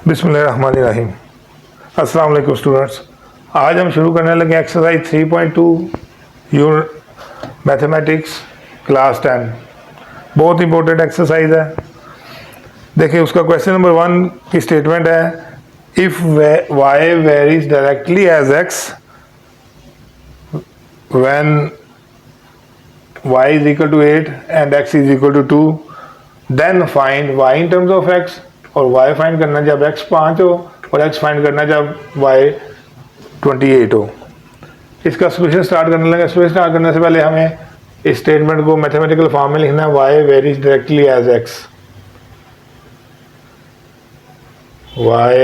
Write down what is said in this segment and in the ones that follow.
बिस्मिल्लाहिर्रहमानिर्रहीम। अस्सलाम वालेकुम स्टूडेंट्स। आज हम शुरू करने लगे एक्सरसाइज 3.2 यूर मैथमेटिक्स क्लास 10। बहुत इंपॉर्टेंट एक्सरसाइज है। देखिए उसका क्वेश्चन नंबर 1 की स्टेटमेंट है, if y varies directly as x when y is equal to 8 and x is equal to 2, then find y in terms of x। और y find करना जब x 5 हो और x फाइंड करना जब y 28 हो। इसका सोल्यूशन स्टार्ट करने लगे। सोल्यूशन स्टार्ट करने से पहले हमें इस स्टेटमेंट को मैथमेटिकल फॉर्म में लिखना है, y varies directly as x। y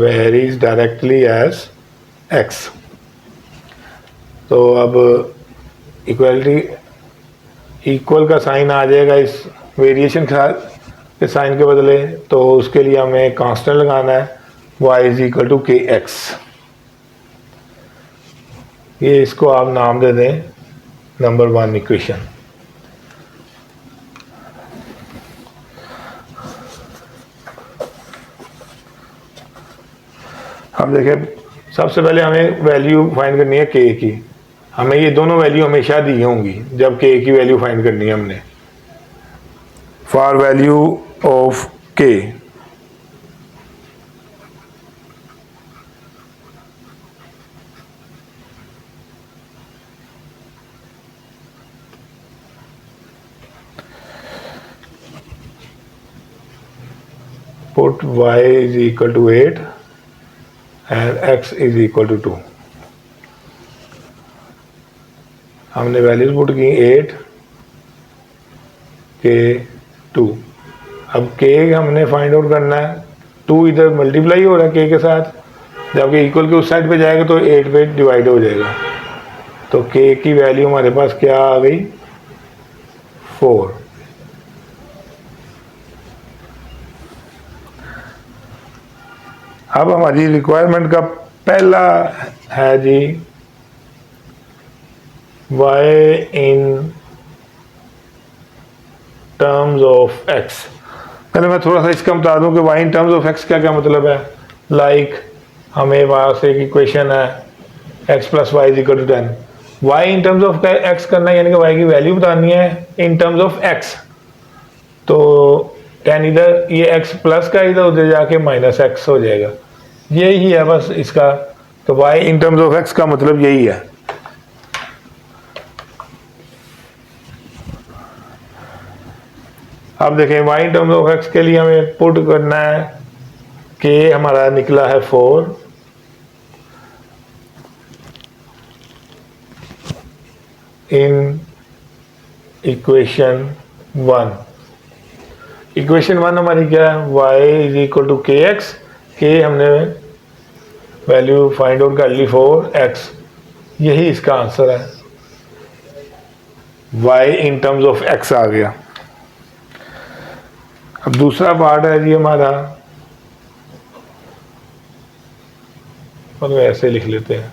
varies directly as x। तो अब इक्वलिटी इक्वल का साइन आ जाएगा इस वेरिएशन के साइन के बदले, तो उसके लिए हमें कांस्टेंट लगाना है y is equal to k x. ये इसको आप नाम दे दें नंबर 1 इक्वेशन। अब देखें, सबसे पहले हमें वैल्यू फाइंड करनी है k की। हमें ये दोनों वैल्यू हमेशा दी होंगी जब k की वैल्यू फाइंड करनी है हमने। For value of k, put y is equal to 8 and x is equal to 2। हमने वैल्यूज पुट की 8 के 2। अब k हमने फाइंड आउट करना है। 2 इधर मल्टीप्लाई हो रहा है k के साथ, जबकि इक्वल के उस साइड पे जाएगा तो 8 पे डिवाइड हो जाएगा। तो k की वैल्यू हमारे पास क्या आ गई, 4। अब हमारी रिक्वायरमेंट का पहला है जी y in terms of x। पहले मैं थोड़ा सा इसका बता दूं कि y in terms of x क्या क्या मतलब है। लाइक हमें वहाँ से एक इक्वेशन है x plus y is equal to 10। y in terms of x करना है, यानी कि y की वैल्यू बतानी है in terms of x। तो 10 इधर, ये x प्लस का इधर उधर जाके माइनस x हो जाएगा। यही है बस इसका। तो y in terms of x का मतलब यही है। अब देखें y in terms of x के लिए हमें पुट करना है k हमारा निकला है 4 इन इक्वेशन 1। इक्वेशन 1 हमारी क्या है, y is equal to k x. के हमने वैल्यू फाइंड आउट कर ली 4x। यही इसका आंसर है, y in terms of x आ गया। अब दूसरा पार्ट है जी हमारा, और ऐसे लिख लेते हैं,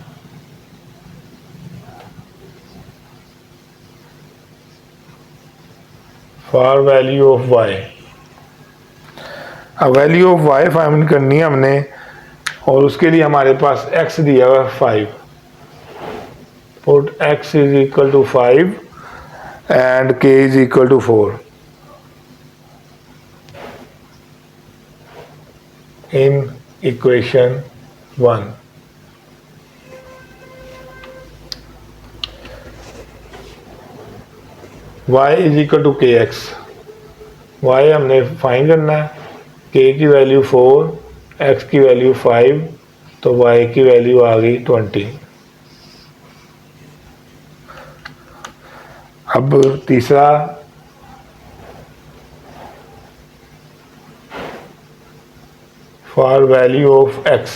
फॉर वैल्यू ऑफ y। अब वैल्यू ऑफ y फाइंड करनी है हमने, और उसके लिए हमारे पास x दिया हुआ है 5। Put x is equal to 5 and k is equal to 4 in equation 1। y is equal to kx। y हमने फाइंड करना है, k की वैल्यू 4, x की वैल्यू 5, तो y की वैल्यू आ गई 20। अब तीसरा, फॉर वैल्यू ऑफ x।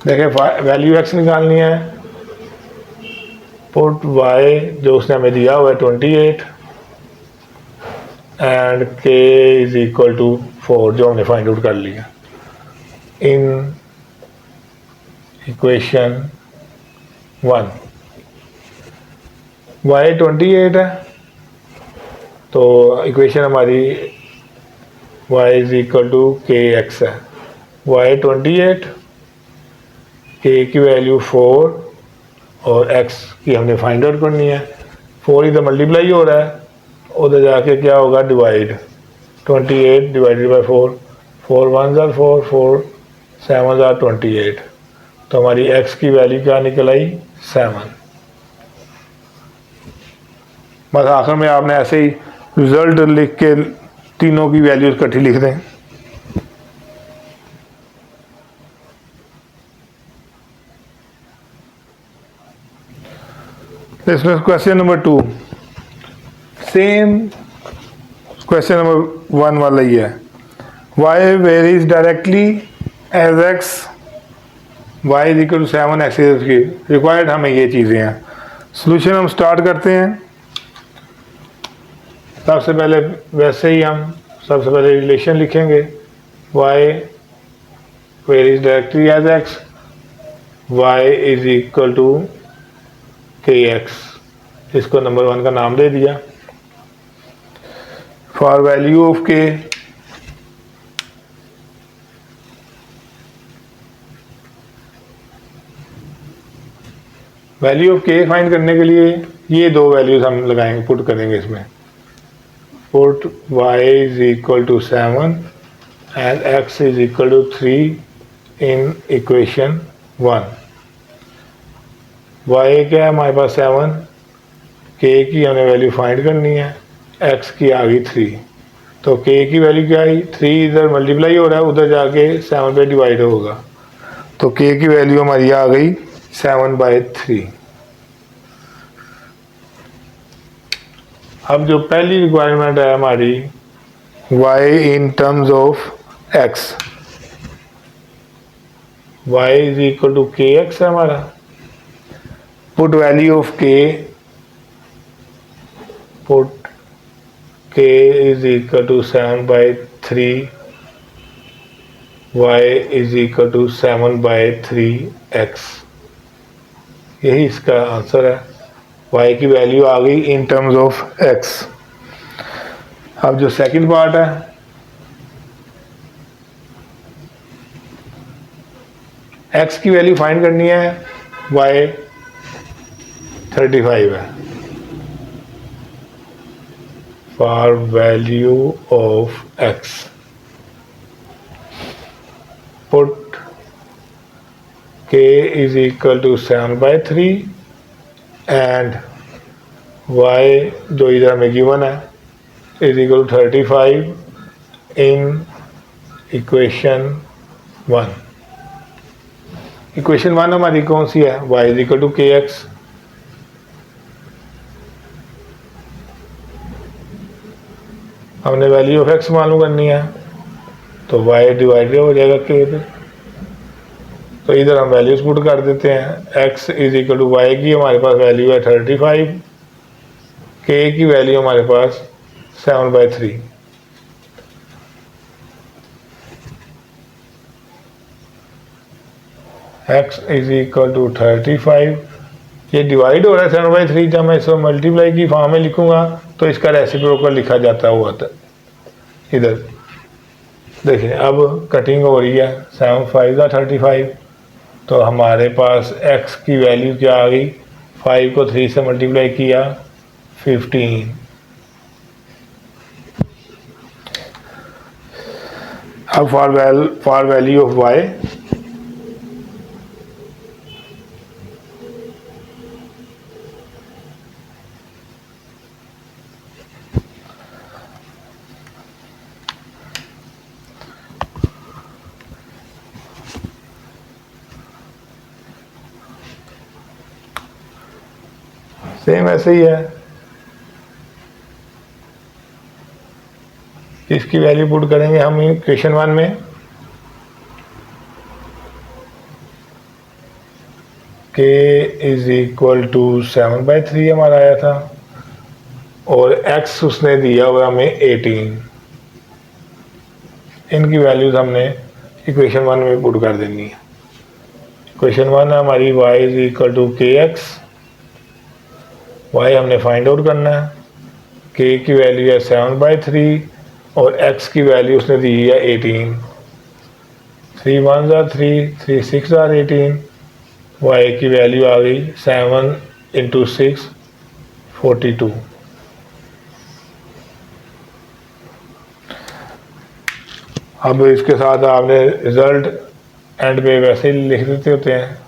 देखें वैल्यू x निकालनी है। पुट y जो उसने हमें दिया हुआ है 28 and k is equal to 4 जो हमने फाइंड आउट कर लिया इन इक्वेशन 1। y 28 है, तो इक्वेशन हमारी y is equal to k x है, y 28, k की वैल्यू 4 और x की हमने फाइंड आउट करनी है। 4 इधर मल्टीप्लाई हो रहा है, उधर जाके क्या होगा डिवाइड, 28 डिवाइडेड बाई 4, 4 1 ज़ार 4, 4 7 ज़ार 28, तो हमारी x की वैल्यू क्या निकल आई 7। बस आखिर में आपने ऐसे ही रिजल्ट लिख के तीनों की वैल्यूज इकट्ठी लिख दें। इसमें question number 2 same question number 1 वाला ही है, y varies directly as x, y is equal to 7, x is required, हमें ये चीज़ें हैं। सोल्यूशन हम स्टार्ट करते हैं। सबसे पहले वैसे ही हम सबसे पहले रिलेशन लिखेंगे, y varies directly as x, y is equal to k x, इसको नंबर 1 का नाम दे दिया। For value of k, value of k find करने के लिए ये दो वैल्यूज हम लगाएंगे, पुट करेंगे इसमें। Put y is equal to 7 and x is equal to 3 in equation 1। y क्या है हमारे पास 7, k की हमें वैल्यू फाइंड करनी है, x की आ गई 3, तो k की वैल्यू क्या आई 3, इधर मल्टीप्लाई हो रहा है, उधर जाके 7 पे डिवाइड होगा, तो k की वैल्यू हमारी आ गई 7/3। अब जो पहली रिक्वायरमेंट है हमारी y in terms of x, y is equal to k x है हमारा। Put value of k, put k is equal to 7/3, y is equal to 7/3x, यही इसका आंसर है। y की वैल्यू आ गई इन टर्म्स ऑफ x। अब जो second part है, x की वैल्यू फाइंड करनी है, y 35 है। For value of x, put k is equal to 7/3 and y जो इधर में गिवन है is equal to 35 in equation 1। Equation 1 हमारी कौन सी है, y is equal to k x. हमने वैल्यू ऑफ x मालूम करनी है, तो y डिवाइडेड हो जाएगा k पे, तो इधर हम वैल्यूज पुट कर देते हैं। x is equal to y की हमारे पास वैल्यू है 35, k की वैल्यू हमारे पास 7/3। x इज इक्वल टू 35, ये डिवाइड हो रहा है 7/3, जब मैं इसको मल्टीप्लाई की फॉर्म में लिखूंगा तो इसका रेसिप्रोकल लिखा जाता हुआ था। इधर देखिए अब कटिंग हो रही है, 7 5 35, तो हमारे पास x की वैल्यू क्या आ गई, 5 को 3 से मल्टीप्लाई किया 15। अब for value of y, same ऐसे ही है, इसकी वैल्यू पुट करेंगे हम इक्वेशन 1 में। k इज इक्वल टू 7/3 हमारा आया था, और x उसने दिया हुआ हमें 18। इनकी वैल्यूज हमने इक्वेशन 1 में पुट कर देनी है। इक्वेशन 1 है हमारी y is equal to k x, y हमने फाइंड आउट करना है, k की वैल्यू है 7/3, और x की वैल्यू उसने दी है 18। 3 1 आर 3, 3 6 आर 18, y की वैल्यू आ गई 7 इंटू 6 42। अब इसके साथ आपने रिजल्ट एंड पे वैसे ही लिख देते होते हैं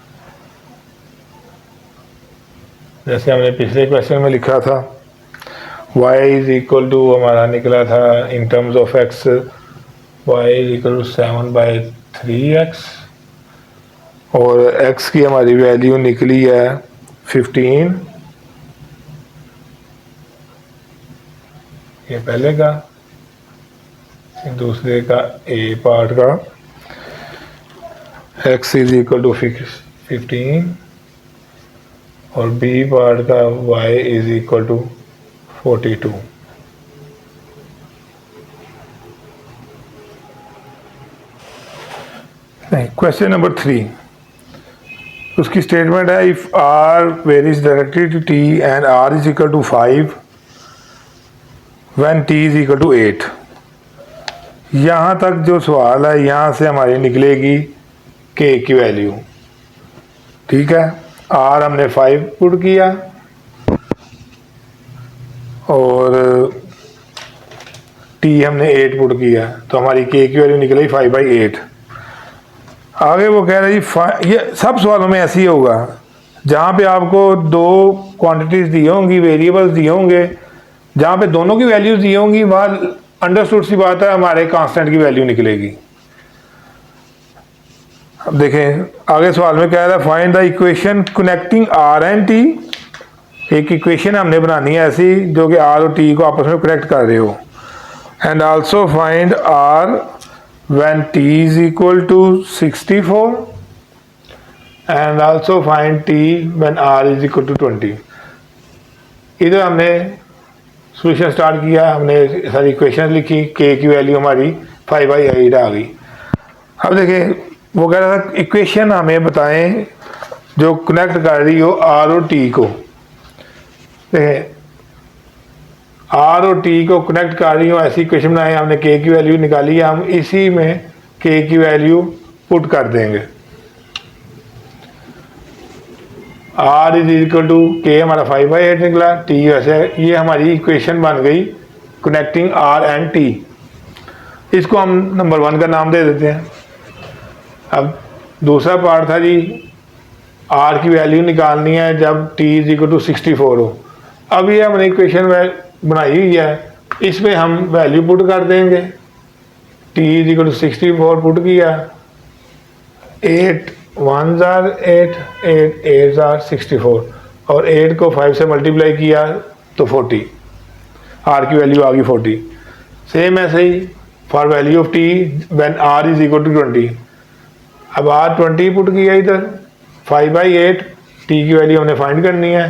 जैसे हमने पिछले क्वेश्चन में लिखा था। y इज इक्वल टू हमारा निकला था in terms of x, y is equal to 7/3x और x की हमारी वैल्यू निकली है 15। ये पहले का, दूसरे का a पार्ट का x इज इक्वल टू 15 और b पार्ट का y इज इक्वल टू 42। नहीं, क्वेश्चन नंबर 3, उसकी स्टेटमेंट है if r varies directly to t and r is equal to 5 when t is equal to 8। यहाँ तक जो सवाल है यहाँ से हमारी निकलेगी k की वैल्यू। ठीक है, r हमने 5 पुट किया और t हमने 8 पुट किया तो हमारी k की वैल्यू निकली 5/8। आगे वो कह रहे जी ये सब सवालों में ऐसे ही होगा जहाँ पे आपको दो क्वांटिटीज दी होंगी, वेरिएबल्स दिए होंगे, जहाँ पे दोनों की वैल्यूज दी होंगी वहाँ अंडरस्टूड सी बात है हमारे कांस्टेंट की वैल्यू निकलेगी। अब देखें आगे सवाल में कह रहा है find the equation connecting r and t। एक इक्वेशन हमने बनानी है ऐसी जो कि r और t को आपस में कनेक्ट कर रहे हो। And also find r when t is equal to 64 and also find t when r is equal to 20। इधर हमने सॉल्यूशन स्टार्ट किया, हमने सारी इक्वेशन लिखी, k की वैल्यू हमारी 5/8 आ गई। अब देखें वो कह रहा था इक्वेशन हमें बताएं जो कनेक्ट कर रही हो r और t को। देखें r और t को कनेक्ट कर रही हो ऐसी इक्वेशन बनाए, हमने k की वैल्यू निकाली है, हम इसी में k की वैल्यू पुट कर देंगे। r is equal to k हमारा 5/8 निकला, t वैसे ये हमारी इक्वेशन बन गई कनेक्टिंग r एंड t। इसको हम नंबर 1 का नाम दे देते हैं। अब दूसरा पार्ट था जी r की वैल्यू निकालनी है जब t इज इक्वल टू 64 हो। अब ये हमने इक्वेशन बनाई हुई है, इसमें हम वैल्यू पुट कर देंगे। t is equal to 64 put किया, 8 1s आर 8, 8 8s आर 64 और 8 को 5 से मल्टीप्लाई किया तो 40, r की वैल्यू आ गई 40। सेम ऐसे ही for value of t when r is equal to 20। अब r 20 पुट किया इधर 5/8, t की वैल्यू हमने फाइंड करनी है।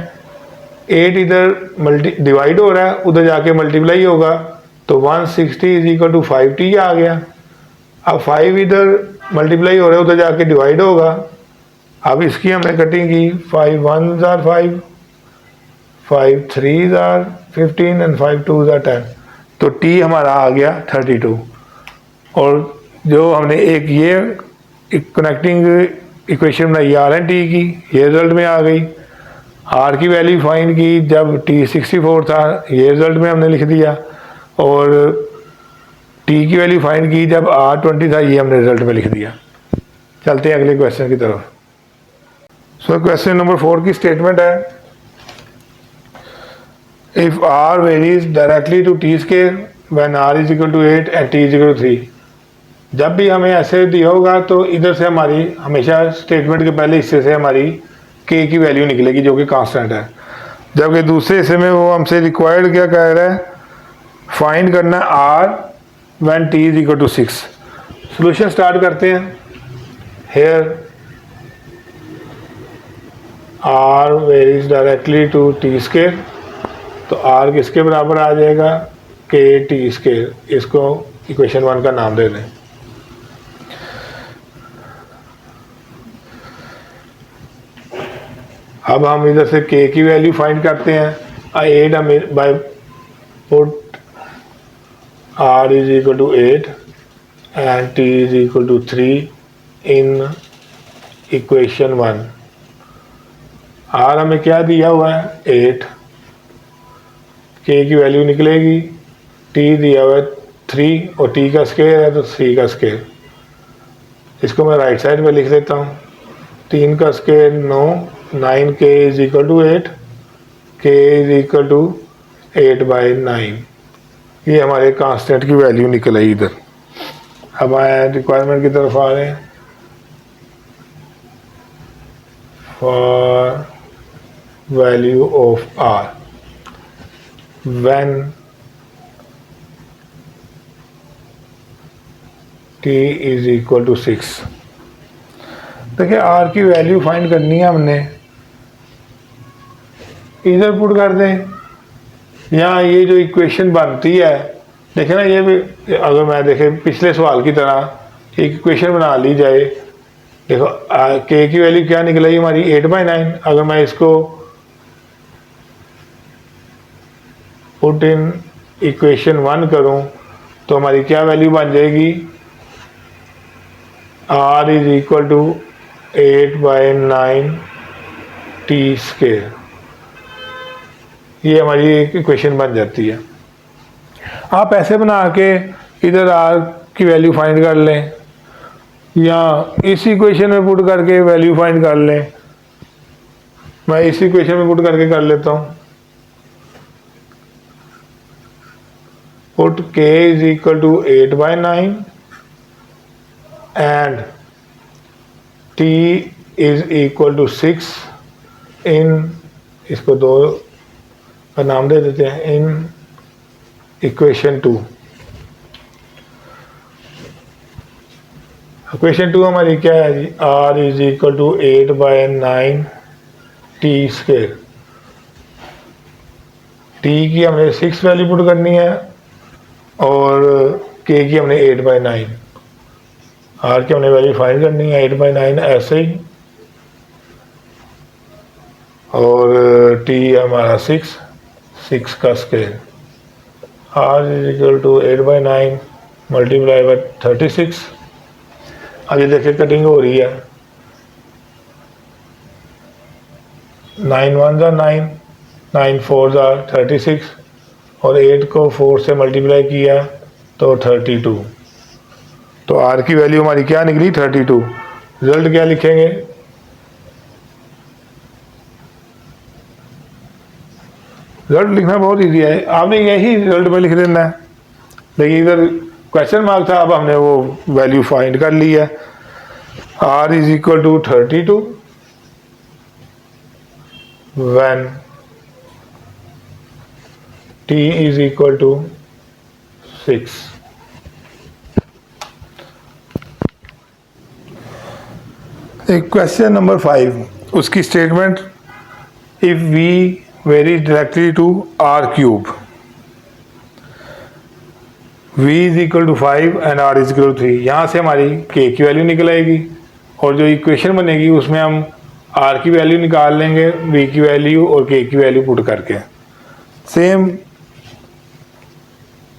8 इधर डिवाइड हो रहा है, उधर जाके मल्टीप्लाई होगा तो 160 इज इक्वल टू 5t आ गया। अब 5 इधर मल्टीप्लाई हो रहा है, उधर जाके डिवाइड होगा। अब इसकी हमने कटिंग की, 5 1s are 5, 5 3s are 15 and 5 2s are 10 तो t हमारा आ गया 32। और जो हमने एक ये कनेक्टिंग इक्वेशन बनाई r एंड t की, ये रिजल्ट में आ गई। r की वैल्यू फाइंड की जब t 64 था, ये रिजल्ट में हमने लिख दिया। और t की वैल्यू फाइंड की जब r 20 था, ये हमने रिजल्ट में लिख दिया। चलते हैं अगले क्वेश्चन की तरफ। सो क्वेश्चन नंबर 4 की स्टेटमेंट है if r varies directly to t square when r is equal to 8 and t is equal to 3। जब भी हमें ऐसे दिया होगा तो इधर से हमारी हमेशा स्टेटमेंट के पहले हिस्से से हमारी k की वैल्यू निकलेगी जो कि कांस्टेंट है। जबकि दूसरे हिस्से में वो हमसे रिक्वायर्ड क्या कह रहा है, फाइंड करना r when t is equal to 6। Solution start करते हैं। Here r varies directly to t square तो r किसके बराबर आ जाएगा, k t स्केयर। इसको इक्वेशन 1 का नाम दे दें। अब हम इधर से k की वैल्यू फाइंड करते हैं। 8 हम by put r is equal to 8 and t is equal to 3 in equation 1। r हमें क्या दिया हुआ है 8, k की वैल्यू निकलेगी, t दिया हुआ है 3 और t का स्केयर है तो 3 का स्केयर। इसको मैं राइट साइड पे लिख देता हूँ, 3 का square 9, 9k is equal to 8, k is equal to 8/9। ये हमारे कांस्टेंट की वैल्यू निकल आई इधर। अब आए रिक्वायरमेंट की तरफ आ रहे हैं। For value of r when t is equal to 6। देखिए r की वैल्यू फाइंड करनी है हमने, इधर पुट कर दें। यहाँ ये जो इक्वेशन बनती है, देखें ना, ये भी अगर मैं देखें पिछले सवाल की तरह एक इक्वेशन बना ली जाए। देखो k की वैल्यू क्या निकलेगी हमारी 8/9। अगर मैं इसको पुट इन इक्वेशन 1 करूं तो हमारी क्या वैल्यू बन जाएगी, r is equal to 8/9 t square. ये हमारी एक इक्वेशन बन जाती है। आप ऐसे बना के इधर r की वैल्यू फाइंड कर लें या इस इक्वेशन में पुट करके वैल्यू फाइंड कर लें। मैं इस इक्वेशन में पुट करके कर लेता हूँ। Put k is equal to 8/9 and t is equal to 6 in, इसको 2 का नाम दे देते हैं, इन इक्वेशन 2। इक्वेशन 2 हमारी क्या है जी, r is equal to 8/9 t square. t की हमने 6 वैल्यू पुट करनी है और k की हमने 8/9, r की हमने वैल्यू फाइंड करनी है 8/9 ऐसे ही, और t हमारा 6 का square. r is equal to 8/9 multiply by 36। अब ये देखिए कटिंग हो रही है, 9 1 9, 9 4 36 और 8 को 4 से मल्टीप्लाई किया तो 32। तो r की वैल्यू हमारी क्या निकली 32। रिजल्ट क्या लिखेंगे, रिजल्ट लिखना बहुत इजी है, आपने यही रिजल्ट में लिख देना है। देखिए इधर क्वेश्चन मार्क था, अब हमने वो वैल्यू फाइंड कर ली है। r is equal to 32 when t is equal to 6। एक क्वेश्चन नंबर 5, उसकी statement, if v vary directly to r cube, v is equal to 5 and r is equal to 3। यहाँ से हमारी k की value निकल आएगी और जो इक्वेशन बनेगी उसमें हम r की वैल्यू निकाल लेंगे, v की वैल्यू और k की वैल्यू पुट करके। सेम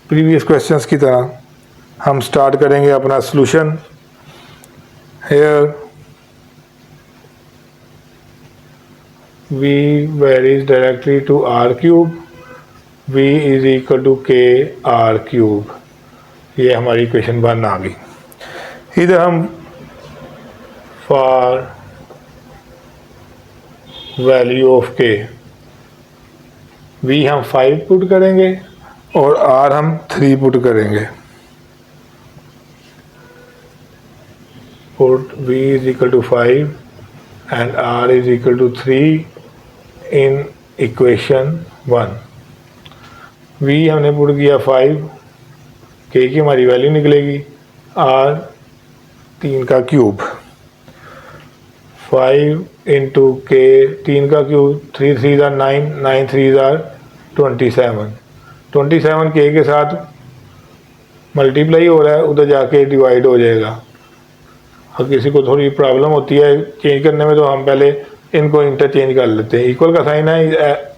प्रीवियस क्वेश्चंस की तरह हम स्टार्ट करेंगे अपना solution. Here v varies directly to r cube, v is equal to k r cube। ये हमारी इक्वेशन 1 आ गई। इधर हम for value of k v हम 5 पुट करेंगे और r हम 3 पुट करेंगे। Put v is equal to 5 and r is equal to 3 in equation 1। v हमने पुट किया 5, k की हमारी वैल्यू निकलेगी r 3 का क्यूब, 5 इंटू k 3 का क्यूब, 3 3 9, 9 3 27, 27 k के साथ मल्टीप्लाई हो रहा है, उधर जाके डिवाइड हो जाएगा। और किसी को थोड़ी प्रॉब्लम होती है चेंज करने में तो हम पहले इनको इंटरचेंज कर लेते हैं। इक्वल का साइन है,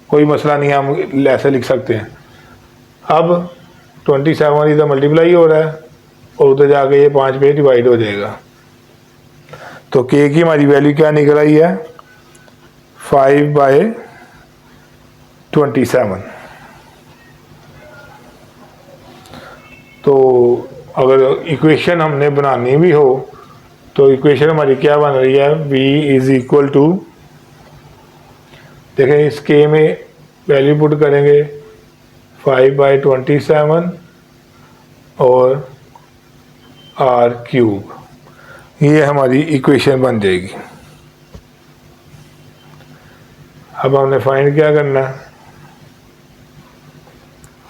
कोई मसला नहीं है, हम ऐसे लिख सकते हैं। अब 27 इधर मल्टीप्लाई हो रहा है और उधर जाके ये 5 पे डिवाइड हो जाएगा। तो के की हमारी वैल्यू क्या निकल आई है, 5/27। तो अगर इक्वेशन हमने बनानी भी हो तो इक्वेशन हमारी क्या बन रही है, v इज इक्वल टू, देखें इस के में वैल्यू पुट करेंगे 5/27 और r³, ये हमारी इक्वेशन बन जाएगी। अब हमने फाइंड क्या करना है,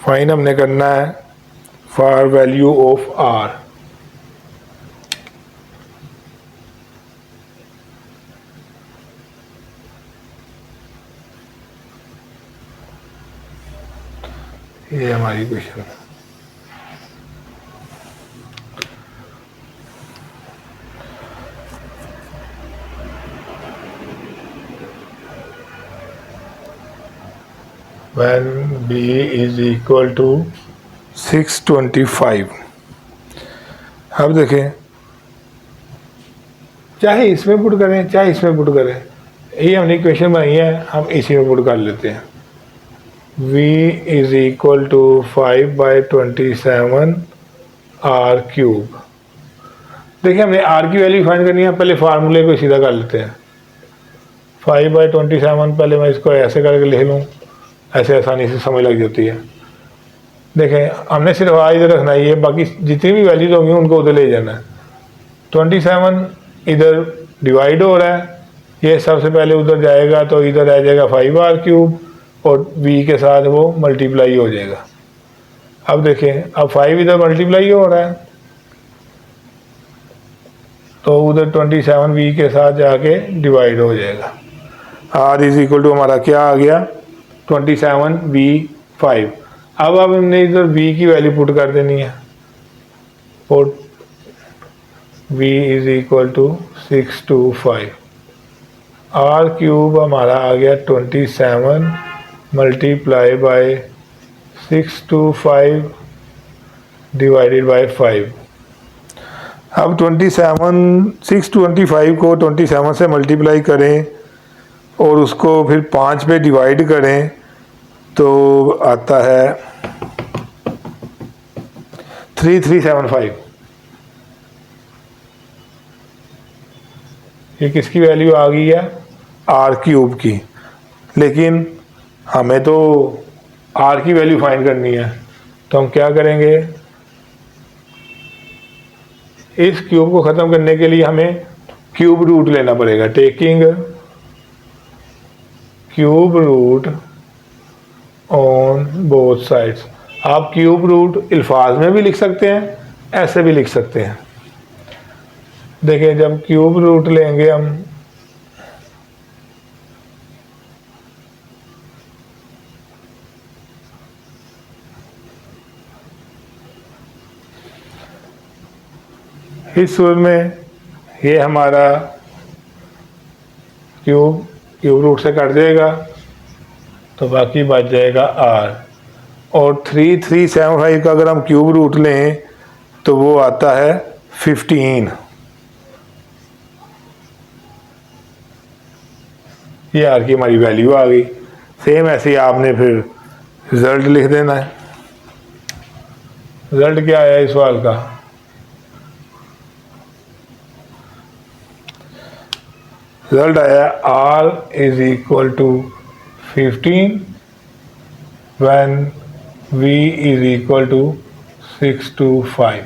फाइंड हमने करना है फॉर वैल्यू ऑफ r। ये हमारी इक्वेशन है। when b is equal to 625। अब देखें, चाहे इसमें पुट करें चाहे इसमें पुट करें, ये हमने इक्वेशन बनाई है, हम इसी में पुट कर लेते हैं। v is equal to 5/27 r³। देखिए हमने r की वैल्यू फाइंड करनी है, पहले फार्मूले को सीधा कर लेते हैं। 5/27, पहले मैं इसको ऐसे करके लिख लूँ, ऐसे आसानी से समझ लग जाती है। देखें हमने सिर्फ आ इधर रखना ही है, बाकी जितनी भी वैल्यूज होंगी उनको उधर ले जाना है। 27 इधर डिवाइड हो रहा है, ये सबसे पहले उधर जाएगा तो इधर आ जाएगा 5r³ और v के साथ वो मल्टीप्लाई हो जाएगा। अब देखें, अब 5 इधर मल्टीप्लाई हो रहा है तो उधर 27 v के साथ जाके डिवाइड हो जाएगा। r इज इक्वल टू हमारा क्या आ गया, 27v5। अब हमने इधर v की वैल्यू पुट कर देनी है और v is equal to 625। r³ हमारा आ गया 27 मल्टीप्लाई बाय 625 डिवाइडेड बाय 5। अब 625 को 27 से मल्टीप्लाई करें और उसको फिर 5 पे डिवाइड करें तो आता है 3375। ये किसकी वैल्यू आ गई है, r³ की। लेकिन हमें तो r की वैल्यू फाइंड करनी है, तो हम क्या करेंगे, इस क्यूब को ख़त्म करने के लिए हमें क्यूब रूट लेना पड़ेगा। Taking cube root on both sides. आप क्यूब रूट अल्फाज में भी लिख सकते हैं, ऐसे भी लिख सकते हैं। देखिए जब क्यूब रूट लेंगे हम, इस सूरत में ये हमारा क्यूब रूट से कट जाएगा तो बाकी बच जाएगा r। और 3375 का अगर हम क्यूब रूट लें तो वो आता है 15। ये r की हमारी वैल्यू आ गई। सेम ऐसे ही आपने फिर रिजल्ट लिख देना है। रिजल्ट क्या आया इस सवाल का, रिजल्ट आया r is equal to 15 when v is equal to 625।